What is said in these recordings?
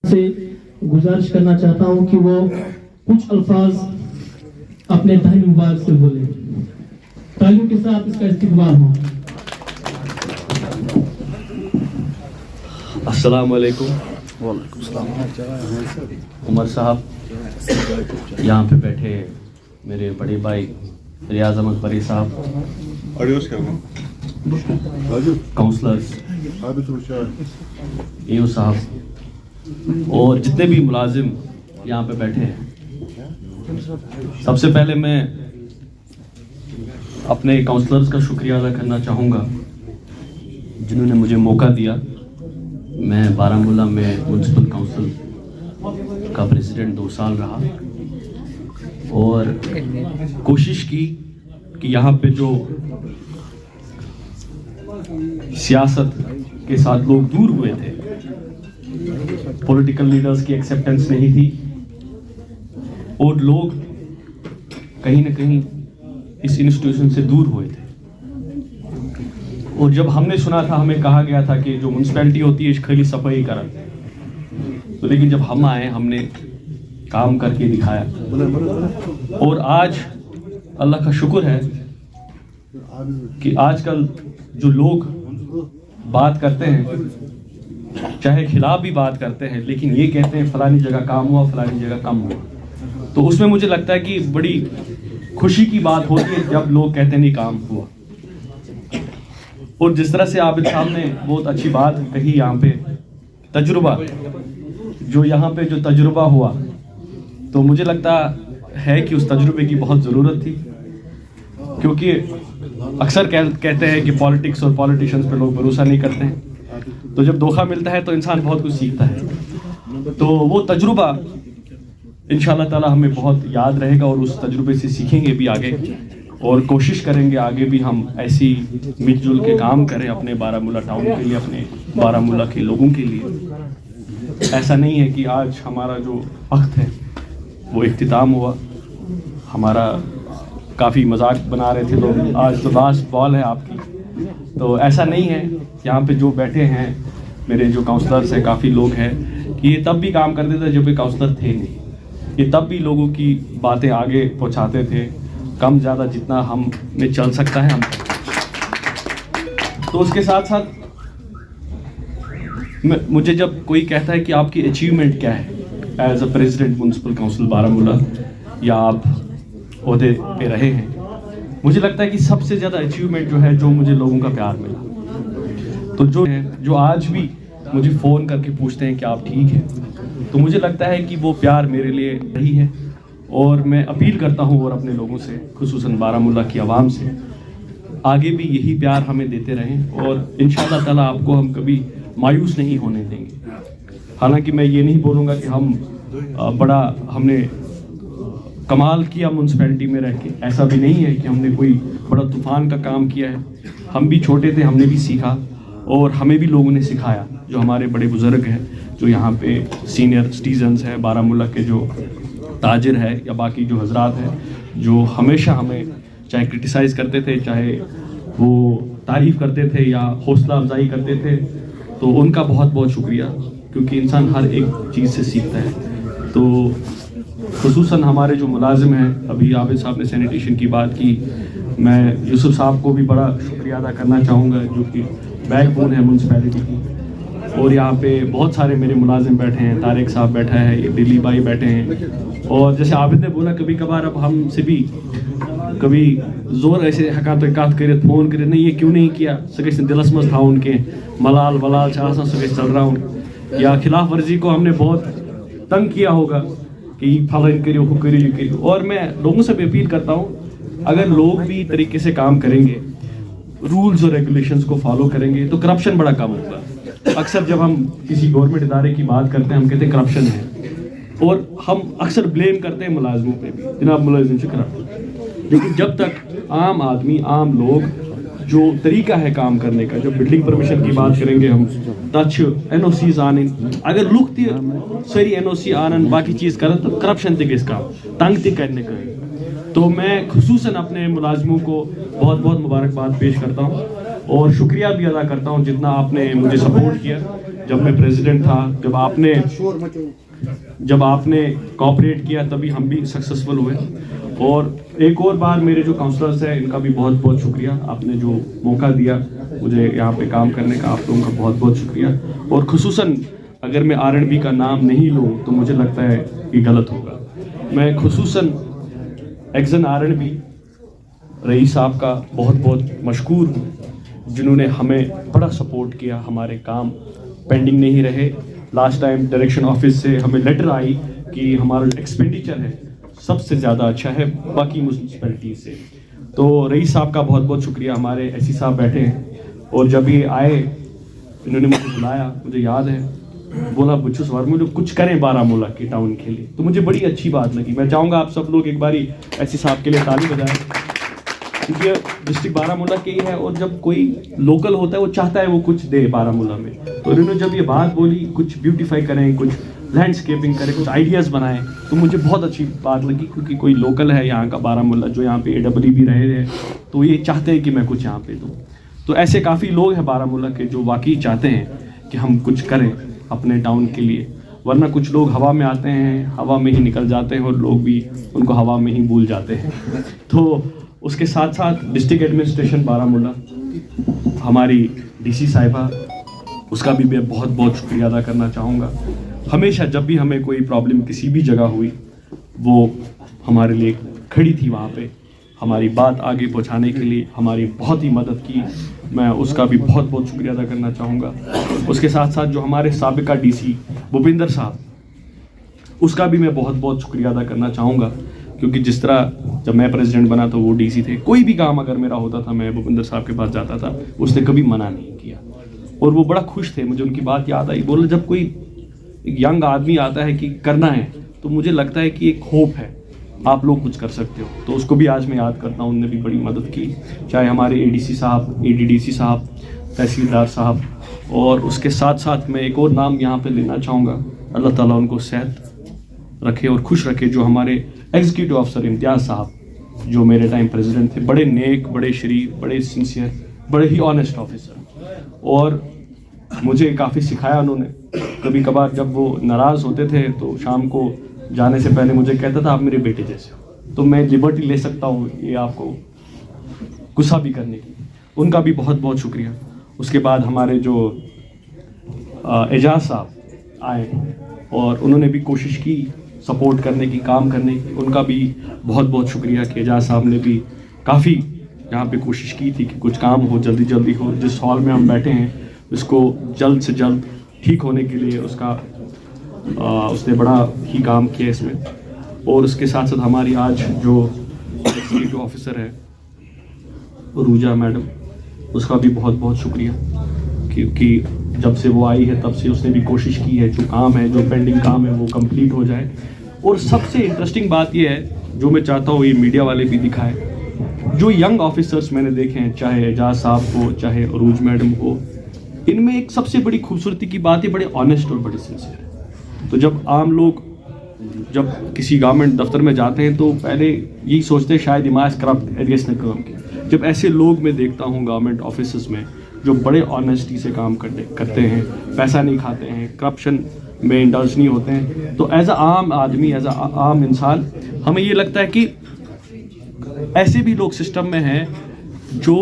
से गुजारिश करना चाहता हूं कि वो कुछ अल्फाज अपने दाहिने मुबारक से बोले। तालियों के साथ इसका इस्तकबाल हो। अस्सलाम वालेकुम। उमर साहब, यहाँ पे बैठे मेरे बड़े भाई रियाज अहमद परी साहब, काउंसलर्स ईओ साहब और जितने भी मुलाजिम यहाँ पे बैठे हैं, सबसे पहले मैं अपने काउंसलर्स का शुक्रिया अदा करना चाहूँगा जिन्होंने मुझे मौका दिया। मैं बारामूला में म्युनिसिपल काउंसिल का प्रेसिडेंट 2 साल रहा और कोशिश की कि यहाँ पे जो सियासत के साथ लोग दूर हुए थे, पॉलिटिकल लीडर्स की एक्सेप्टेंस नहीं थी और लोग कहीं ना कहीं इस इंस्टीट्यूशन से दूर हुए थे। और जब हमने सुना था, हमें कहा गया था कि जो म्यूनसिपैलिटी होती है खाली सफाई करा, तो लेकिन जब हम आए हमने काम करके दिखाया और आज अल्लाह का शुक्र है कि आजकल जो लोग बात करते हैं, चाहे खिलाफ भी बात करते हैं, लेकिन ये कहते हैं फलानी जगह काम हुआ, फलानी जगह कम हुआ। तो उसमें मुझे लगता है कि बड़ी खुशी की बात होती है जब लोग कहते हैं नहीं काम हुआ। और जिस तरह से आबिद साहब ने बहुत अच्छी बात कही, यहाँ पे तजुर्बा, जो यहाँ पे जो तजुर्बा हुआ, तो मुझे लगता है कि उस तजुर्बे की बहुत ज़रूरत थी, क्योंकि अक्सर कहते हैं कि पॉलिटिक्स और पॉलिटिशियंस पे लोग भरोसा नहीं करते हैं, तो जब धोखा मिलता है तो इंसान बहुत कुछ सीखता है। तो वो तजुर्बा इंशाअल्लाह ताला हमें बहुत याद रहेगा और उस तजुर्बे से सीखेंगे भी आगे और कोशिश करेंगे आगे भी हम ऐसी मिलजुल के काम करें अपने बारामूला टाउन के लिए, अपने बारामूला के लोगों के लिए। ऐसा नहीं है कि आज हमारा जो वक्त है वो इख्तिताम हुआ। हमारा काफ़ी मजाक बना रहे थे लोग, आज तो लास्ट बॉल है आपकी, तो ऐसा नहीं है। यहाँ पे जो बैठे हैं मेरे जो काउंसलर्स हैं, काफ़ी लोग हैं कि ये तब भी काम करते थे जब ये काउंसलर थे नहीं। ये तब भी लोगों की बातें आगे पहुँचाते थे, कम ज़्यादा जितना हम में चल सकता है हम। तो उसके साथ साथ मुझे जब कोई कहता है कि आपकी अचीवमेंट क्या है as a president municipal council Baramulla, या आप ओहदे पे रहे हैं, मुझे लगता है कि सबसे ज़्यादा अचीवमेंट जो है, जो मुझे लोगों का प्यार मिला। तो जो आज भी मुझे फ़ोन करके पूछते हैं कि आप ठीक हैं, तो मुझे लगता है कि वो प्यार मेरे लिए रही है। और मैं अपील करता हूँ और अपने लोगों से, खुसूसन बारामूला की आवाम से, आगे भी यही प्यार हमें देते रहें और इंशाअल्लाह ताला आपको हम कभी मायूस नहीं होने देंगे। हालांकि मैं ये नहीं बोलूँगा कि हम बड़ा हमने कमाल किया म्यूनसिपैलिटी में रह के, ऐसा भी नहीं है कि हमने कोई बड़ा तूफ़ान का काम किया है। हम भी छोटे थे, हमने भी सीखा और हमें भी लोगों ने सिखाया। जो हमारे बड़े बुज़ुर्ग हैं, जो यहाँ पे सीनियर सिटीजन्स हैं, बारामूला के जो ताजिर है या बाकी जो हजरात हैं, जो हमेशा हमें चाहे क्रिटिसाइज़ करते थे, चाहे वो तारीफ़ करते थे या हौसला अफजाई करते थे, तो उनका बहुत बहुत शुक्रिया, क्योंकि इंसान हर एक चीज़ से सीखता है। तो खुसूसन हमारे जो मुलाजिम हैं, अभी आबिद साहब ने सैनिटेशन की बात की, मैं यूसुफ साहब को भी बड़ा शुक्रिया अदा करना चाहूँगा, जो कि बैकबोन है म्यूनसिपैलिटी की। और यहाँ पे बहुत सारे मेरे मुलाजिम बैठे हैं, तारिक साहब बैठा है, दिल्ली भाई बैठे हैं। और जैसे आबिद ने बोला, कभी कभार अब हमसे भी कभी जोर ऐसे हकात करे, फ़ोन करे, नहीं ये क्यों नहीं किया, सगे दिलस मज था उनके मलाल वलाल चाह सगे चल रहा हूँ, या खिलाफ वर्जी को हमने बहुत तंग किया होगा कि फलन करियो वो करियो ये करियो। और मैं लोगों से भी अपील करता हूँ, अगर लोग भी तरीके से काम करेंगे, रूल्स और रेगुलेशंस को फॉलो करेंगे, तो करप्शन बड़ा कम होगा। अक्सर जब हम किसी गवर्नमेंट इदारे की बात करते हैं, हम कहते हैं करप्शन है, और हम अक्सर ब्लेम करते हैं मुलाजिमों पे भी, जनाब मुलाजिम से करप्शन। लेकिन जब तक आम आदमी, आम लोग, जो तरीका है काम करने का, जब बिल्डिंग परमिशन की बात करेंगे हम, तच NOCs आने, अगर लुक सारी NOC आनन बाकी चीज़ करें, तो करप्शन तक इसका तंग तक करने का। तो मैं खुसूसन अपने मुलाजिमों को बहुत बहुत मुबारकबाद पेश करता हूँ और शुक्रिया भी अदा करता हूँ जितना आपने मुझे सपोर्ट किया, जब मैं प्रेसिडेंट था, जब आपने कोऑपरेट किया तभी हम भी सक्सेसफुल हुए। और एक और बार मेरे जो काउंसलर्स हैं इनका भी बहुत बहुत शुक्रिया, आपने जो मौका दिया मुझे यहाँ पे काम करने का, आप लोगों का बहुत बहुत शुक्रिया। और खुसूसन अगर मैं R&B का नाम नहीं लूँ तो मुझे लगता है कि गलत होगा। मैं खुसूसन एक्सन R&B रईस साहब का बहुत बहुत मशकूर हूँ, जिन्होंने हमें बड़ा सपोर्ट किया, हमारे काम पेंडिंग नहीं रहे। लास्ट टाइम डायरेक्शन ऑफिस से हमें लेटर आई कि हमारा एक्सपेंडिचर है सबसे ज़्यादा अच्छा है बाकी म्यूनसिपैलिटी से। तो रईस साहब का बहुत बहुत शुक्रिया। हमारे एससी साहब बैठे हैं और जब ये आए इन्होंने मुझे बुलाया, मुझे याद है, बोला बुच्चूस वर्मा कुछ करें बारामूला के टाउन के लिए, तो मुझे बड़ी अच्छी बात लगी। मैं चाहूँगा आप सब लोग एक बारी एससी साहब के लिए ताली बजाएं, क्योंकि डिस्ट्रिक्ट बारामूला के ही है और जब कोई लोकल होता है वो चाहता है वो कुछ दे बारामूला में। तो इन्होंने जब ये बात बोली कुछ ब्यूटीफाई करें, कुछ लैंडस्केपिंग करें, कुछ आइडियाज़ बनाएं, तो मुझे बहुत अच्छी बात लगी, क्योंकि कोई लोकल है यहाँ का बारामूला जो यहाँ पे AEE भी रहे हैं, तो ये चाहते हैं कि मैं कुछ यहाँ पे दूँ। तो ऐसे काफ़ी लोग हैं बारामूला के जो वाकई चाहते हैं कि हम कुछ करें अपने टाउन के लिए, वरना कुछ लोग हवा में आते हैं, हवा में ही निकल जाते हैं और लोग भी उनको हवा में ही भूल जाते हैं। तो उसके साथ साथ डिस्ट्रिक्ट एडमिनिस्ट्रेशन बारामूला, हमारी DC साहिबा, उसका भी मैं बहुत बहुत शुक्रिया अदा करना चाहूँगा। हमेशा जब भी हमें कोई प्रॉब्लम किसी भी जगह हुई वो हमारे लिए खड़ी थी, वहाँ पे हमारी बात आगे पहुँचाने के लिए हमारी बहुत ही मदद की, मैं उसका भी बहुत बहुत शुक्रिया अदा करना चाहूँगा। उसके साथ साथ जो हमारे साबिका DC भूपिंदर साहब, उसका भी मैं बहुत बहुत शुक्रिया अदा करना चाहूँगा, क्योंकि जिस तरह जब मैं प्रेसिडेंट बना तो वो DC थे, कोई भी काम अगर मेरा होता था मैं भूपिंदर साहब के पास जाता था, उसने कभी मना नहीं किया और वो बड़ा खुश थे। मुझे उनकी बात याद आई, बोले जब कोई यंग आदमी आता है कि करना है तो मुझे लगता है कि एक होप है, आप लोग कुछ कर सकते हो। तो उसको भी आज मैं याद करता हूँ, उनने भी बड़ी मदद की, चाहे हमारे ADC साहब, ADDC साहब, तहसीलदार साहब। और उसके साथ साथ मैं एक और नाम यहाँ पे लेना चाहूँगा, अल्लाह ताला उनको सेहत रखे और खुश रखे, जो हमारे एग्जीक्यूटिव अफसर इम्तियाज़ साहब, जो मेरे टाइम प्रेसिडेंट थे, बड़े नेक, बड़े शरीफ, बड़े सिंसियर, बड़े ही ऑनेस्ट ऑफिसर। और मुझे काफ़ी सिखाया उन्होंने। कभी कभार जब वो नाराज़ होते थे तो शाम को जाने से पहले मुझे कहता था आप मेरे बेटे जैसे हो, तो मैं लिबर्टी ले सकता हूँ ये आपको गुस्सा भी करने की। उनका भी बहुत बहुत शुक्रिया। उसके बाद हमारे जो एजाज साहब आए और उन्होंने भी कोशिश की सपोर्ट करने की, काम करने की, उनका भी बहुत बहुत शुक्रिया कि एजाज साहब ने भी काफ़ी यहाँ पे कोशिश की थी कि कुछ काम हो, जल्दी जल्दी हो। जिस हॉल में हम बैठे हैं उसको जल्द से जल्द ठीक होने के लिए उसने बड़ा ही काम किया इसमें। और उसके साथ साथ हमारी आज जो एग्जीक्यूटिव ऑफिसर है रूजा मैडम, उसका भी बहुत बहुत शुक्रिया, क्योंकि जब से वो आई है तब से उसने भी कोशिश की है जो काम है, जो पेंडिंग काम है वो कंप्लीट हो जाए। और सबसे इंटरेस्टिंग बात ये है जो मैं चाहता हूँ ये मीडिया वाले भी दिखाएं, जो यंग ऑफिसर्स मैंने देखे हैं, चाहे एजाज साहब हो, चाहे अरूज मैडम हो, इनमें एक सबसे बड़ी खूबसूरती की बात है, बड़े ऑनेस्ट और बड़े सिंसियर है। तो जब आम लोग जब किसी गवर्नमेंट दफ्तर में जाते हैं तो पहले यही सोचते हैं शायद हिमायत करप्ट एरियस ने काम किया। जब ऐसे लोग मैं देखता हूँ गवर्नमेंट ऑफिस में जो बड़े ऑनेस्टी से काम करते हैं, पैसा नहीं खाते हैं, करप्शन में इंडल्ज नहीं होते हैं, तो एज अ आम आदमी, एज अ आम इंसान हमें ये लगता है कि ऐसे भी लोग सिस्टम में हैं जो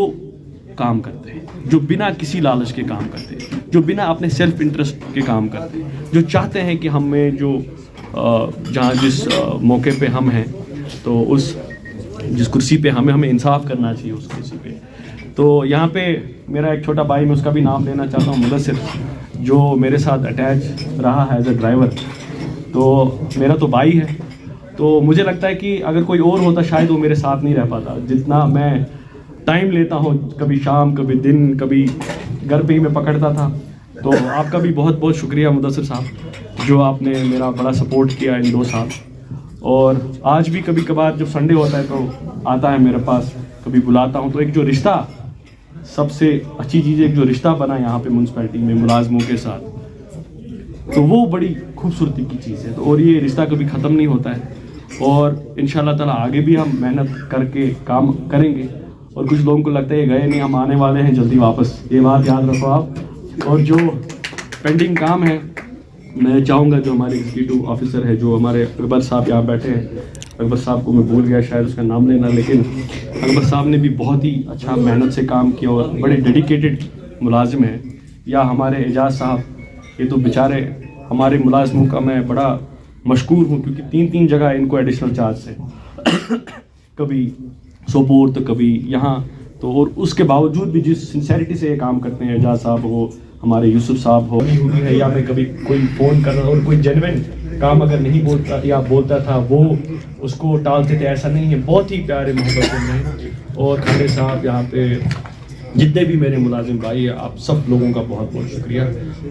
काम करते हैं, जो बिना किसी लालच के काम करते हैं, जो बिना अपने सेल्फ इंटरेस्ट के काम करते हैं, जो चाहते हैं कि हमें जो जहाँ जिस मौके पे हम हैं तो उस जिस कुर्सी पे हमें इंसाफ करना चाहिए उस कुर्सी पे। तो यहाँ पे मेरा एक छोटा भाई, मैं उसका भी नाम लेना चाहता हूँ, मुदस्सिर, जो मेरे साथ अटैच रहा है एज अ ड्राइवर। तो मेरा तो भाई है, तो मुझे लगता है कि अगर कोई और होता शायद वो मेरे साथ नहीं रह पाता। जितना मैं टाइम लेता हूँ, कभी शाम, कभी दिन, कभी घर पे ही मैं पकड़ता था। तो आपका भी बहुत बहुत शुक्रिया मुदस्सिर साहब, जो आपने मेरा बड़ा सपोर्ट किया इन 2 साल। और आज भी कभी कभार जब संडे होता है तो आता है मेरे पास, कभी बुलाता हूँ। तो एक जो रिश्ता, सबसे अच्छी चीज़ एक जो रिश्ता बना यहाँ पे म्यूनसिपैलिटी में मुलाजमों के साथ, तो वो बड़ी खूबसूरती की चीज़ है। तो और ये रिश्ता कभी ख़त्म नहीं होता है और इंशाल्लाह ताला आगे भी हम मेहनत करके काम करेंगे। और कुछ लोगों को लगता है ये गए नहीं, हम आने वाले हैं जल्दी वापस, ये बात याद रखो आप। और जो पेंडिंग काम है। मैं चाहूँगा जो हमारे एग्जीक्यूटिव ऑफिसर है, जो हमारे अकबर साहब यहाँ बैठे हैं, अकबर साहब को मैं भूल गया शायद उसका नाम लेना, लेकिन अकबर साहब ने भी बहुत ही अच्छा मेहनत से काम किया और बड़े डेडिकेटेड मुलाजिम हैं। या हमारे एजाज साहब, ये तो बेचारे हमारे मुलाजिमों का मैं बड़ा मशकूर हूँ, क्योंकि 3 जगह इनको एडिशनल चार्ज से कभी सोपोर तो कभी यहाँ, तो और उसके बावजूद भी जिस सिंसेरिटी से ये काम करते हैं, एजाज साहब हो, हमारे यूसुफ साहब हो, है या मैं कभी कोई फ़ोन कर रहा और कोई जेन्युइन काम अगर नहीं बोलता या बोलता था वो उसको टालते थे, ऐसा नहीं है। बहुत ही प्यारे मोहब्बत में। और खालिद साहब, यहाँ पे जितने भी मेरे मुलाजिम भाई हैं, आप सब लोगों का बहुत बहुत शुक्रिया।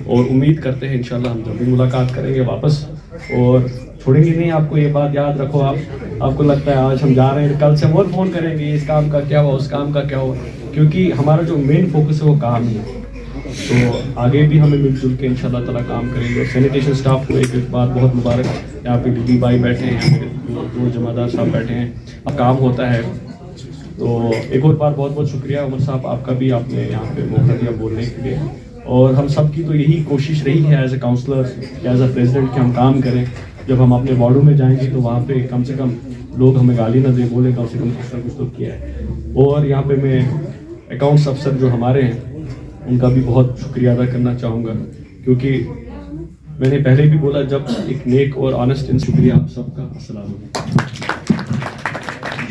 और उम्मीद करते हैं इंशाल्लाह हम जब भी मुलाकात करेंगे वापस, और छोड़ेंगे नहीं आपको। ये बात याद रखो आपको लगता है आज हम जा रहे हैं, कल से और फ़ोन करेंगे, इस काम का क्या हुआ, उस काम का क्या हुआ, क्योंकि हमारा जो मेन फोकस है वो काम ही है। तो आगे भी हमें मिलजुल के इंशाल्लाह ताला काम करेंगे। और सैनिटेशन स्टाफ को एक बात बहुत मुबारक, यहाँ पे दीदी भाई बैठे हैं, मेरे 2 जमादार साहब बैठे हैं, अब काम होता है। तो एक और बार बहुत बहुत शुक्रिया उमर साहब आपका भी, आपने यहाँ पे मौका दिया बोलने के लिए। और हम सब की तो यही कोशिश रही है as a councillor, as a president कि हम काम करें। जब हम अपने वार्डों में जाएंगे तो वहाँ पे कम से कम लोग हमें गाली ना दे, बोले कम से कम कुछ ना कुछ तो किया है। और यहाँ पे मैं अकाउंट्स अफसर जो हमारे हैं उनका भी बहुत शुक्रिया अदा करना चाहूँगा, क्योंकि मैंने पहले भी बोला, जब एक नेक और ऑनेस्ट इन शुक्रिया आप सबका। अस्सलाम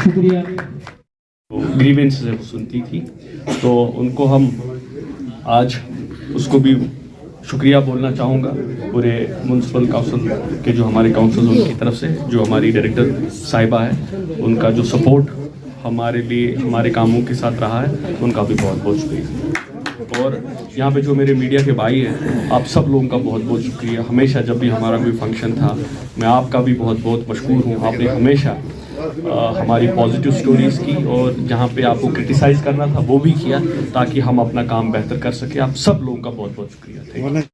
शुक्रिया। ग्रीवेंस जब सुनती थी तो उनको हम आज उसको भी शुक्रिया बोलना चाहूँगा पूरे म्यूनसिपल काउंसिल के जो हमारे काउंसिल उनकी तरफ से, जो हमारी डायरेक्टर साहिबा है, उनका जो सपोर्ट हमारे लिए हमारे कामों के साथ रहा है, उनका भी बहुत बहुत शुक्रिया। और यहाँ पे जो मेरे मीडिया के भाई हैं, आप सब लोगों का बहुत बहुत शुक्रिया। हमेशा जब भी हमारा कोई फंक्शन था, मैं आपका भी बहुत बहुत मशकूर हूँ। आपने हमेशा हमारी पॉजिटिव स्टोरीज़ की, और जहाँ पे आपको क्रिटिसाइज़ करना था वो भी किया, ताकि हम अपना काम बेहतर कर सकें। आप सब लोगों का बहुत बहुत शुक्रिया। Thank you.